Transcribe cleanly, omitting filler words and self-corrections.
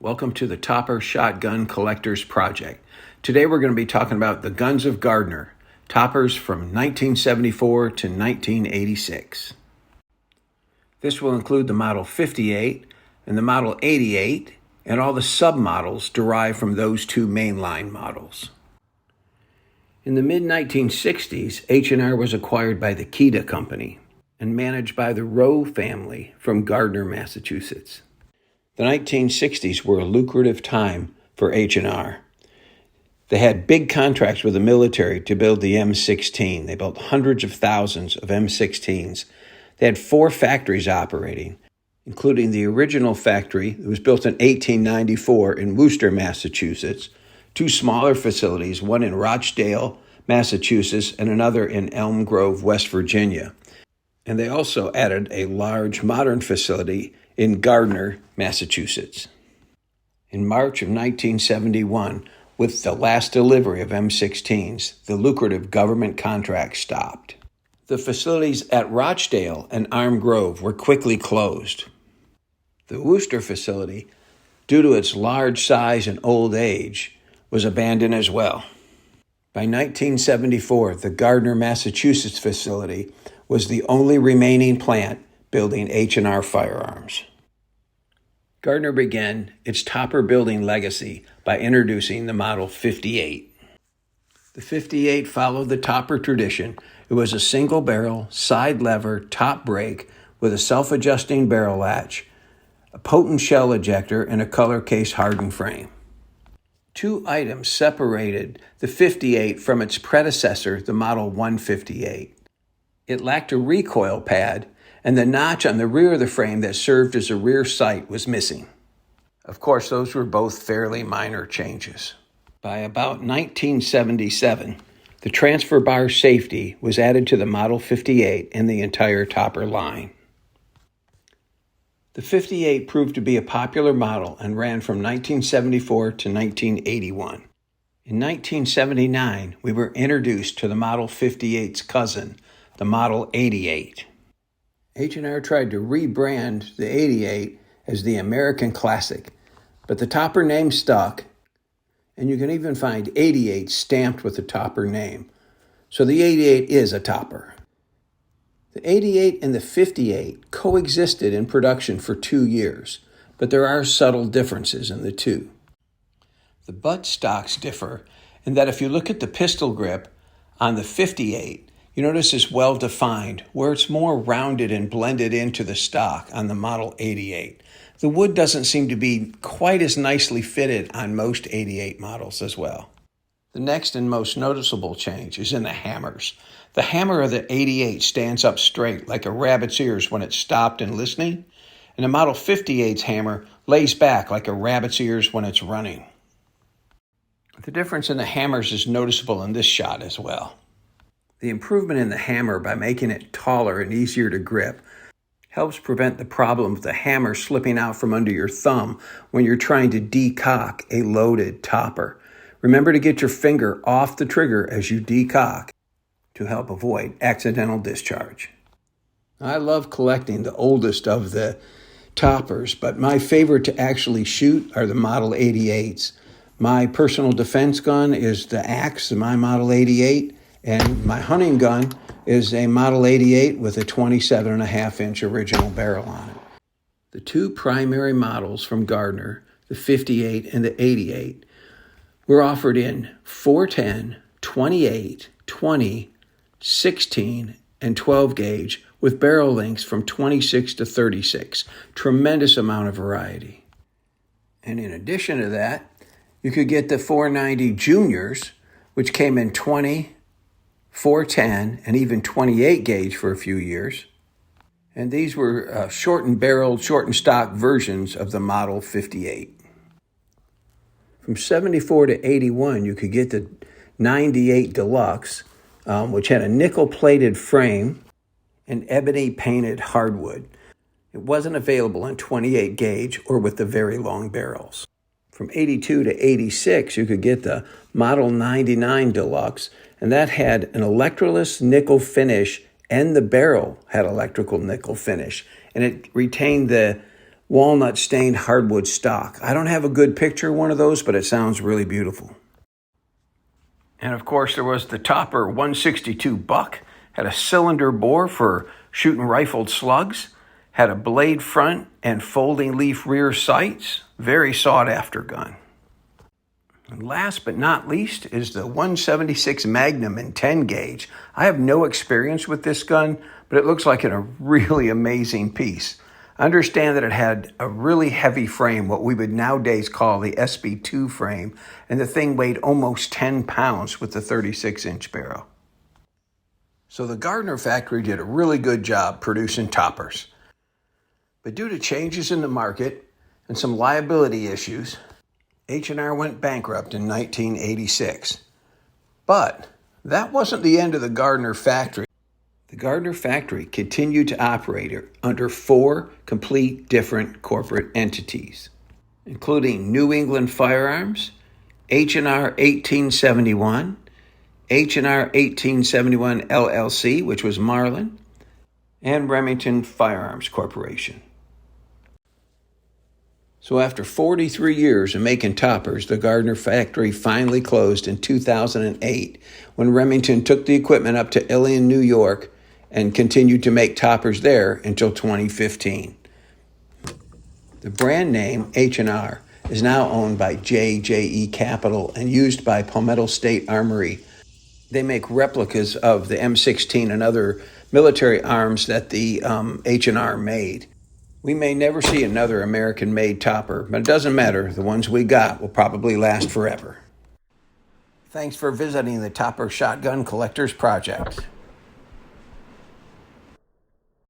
Welcome to the Topper Shotgun Collectors Project. Today we're going to be talking about the Guns of Gardner, toppers from 1974 to 1986. This will include the Model 58 and the Model 88 and all the submodels derived from those two mainline models. In the mid-1960s, H&R was acquired by the Kita Company and managed by the Rowe family from Gardner, Massachusetts. The 1960s were a lucrative time for H&R. They had big contracts with the military to build the M16. They built hundreds of thousands of M16s. They had 4 factories operating, including the original factory that was built in 1894 in Worcester, Massachusetts, 2 smaller facilities, one in Rochdale, Massachusetts, and another in Elm Grove, West Virginia. And they also added a large modern facility in Gardner, Massachusetts. In March of 1971, with the last delivery of M16s, the lucrative government contract stopped. The facilities at Rochdale and Elm Grove were quickly closed. The Worcester facility, due to its large size and old age, was abandoned as well. By 1974, the Gardner, Massachusetts facility was the only remaining plant building H&R firearms. Gardner began its topper building legacy by introducing the Model 58. The 58 followed the topper tradition. It was a single barrel, side lever, top brake with a self-adjusting barrel latch, a potent shell ejector, and a color case hardened frame. 2 items separated the 58 from its predecessor, the Model 158. It lacked a recoil pad, and the notch on the rear of the frame that served as a rear sight was missing. Of course, those were both fairly minor changes. By about 1977, the transfer bar safety was added to the Model 58 and the entire topper line. The 58 proved to be a popular model and ran from 1974 to 1981. In 1979, we were introduced to the Model 58's cousin, the Model 88. H&R tried to rebrand the 88 as the American Classic, but the topper name stuck, and you can even find 88 stamped with the topper name. So the 88 is a topper. The 88 and the 58 coexisted in production for 2 years, but there are subtle differences in the two. The butt stocks differ in that if you look at the pistol grip on the 58, you notice it's well defined, where it's more rounded and blended into the stock on the Model 88. The wood doesn't seem to be quite as nicely fitted on most 88 models as well. The next and most noticeable change is in the hammers. The hammer of the 88 stands up straight like a rabbit's ears when it's stopped and listening, and the Model 58's hammer lays back like a rabbit's ears when it's running. The difference in the hammers is noticeable in this shot as well. The improvement in the hammer by making it taller and easier to grip helps prevent the problem of the hammer slipping out from under your thumb when you're trying to decock a loaded topper. Remember to get your finger off the trigger as you decock to help avoid accidental discharge. I love collecting the oldest of the toppers, but my favorite to actually shoot are the Model 88s. My personal defense gun is the Axe, my Model 88, and my hunting gun is a Model 88 with a 27.5-inch original barrel on it. The 2 primary models from Gardner, the 58 and the 88, were offered in 410, 28, 20, 16, and 12 gauge with barrel lengths from 26 to 36. Tremendous amount of variety. And in addition to that, you could get the 490 Juniors, which came in 20, 410, and even 28 gauge for a few years. And these were shortened barreled, shortened stock versions of the Model 58. From 74 to 81, you could get the 98 Deluxe, which had a nickel-plated frame and ebony-painted hardwood. It wasn't available in 28 gauge or with the very long barrels. From 82 to 86, you could get the Model 99 Deluxe, and that had an electroless nickel finish, and the barrel had electrical nickel finish, and it retained the walnut stained hardwood stock. I don't have a good picture of one of those, but it sounds really beautiful. And of course, there was the Topper 162 Buck, had a cylinder bore for shooting rifled slugs, had a blade front and folding leaf rear sights, very sought after gun. And last but not least is the 176 Magnum in 10 gauge. I have no experience with this gun, but it looks like a really amazing piece. I understand that it had a really heavy frame, what we would nowadays call the SB2 frame, and the thing weighed almost 10 pounds with the 36-inch barrel. So the Gardner factory did a really good job producing toppers. But due to changes in the market and some liability issues, H&R went bankrupt in 1986. But that wasn't the end of the Gardner factory. The Gardner factory continued to operate under 4 complete different corporate entities, including New England Firearms, H&R 1871, H&R 1871 LLC, which was Marlin, and Remington Firearms Corporation. So after 43 years of making toppers, the Gardner factory finally closed in 2008 when Remington took the equipment up to Ilion, New York, and continued to make toppers there until 2015. The brand name H&R is now owned by JJE Capital and used by Palmetto State Armory. They make replicas of the M16 and other military arms that the H&R made. We may never see another American-made topper, but it doesn't matter. The ones we got will probably last forever. Thanks for visiting the Topper Shotgun Collectors Project.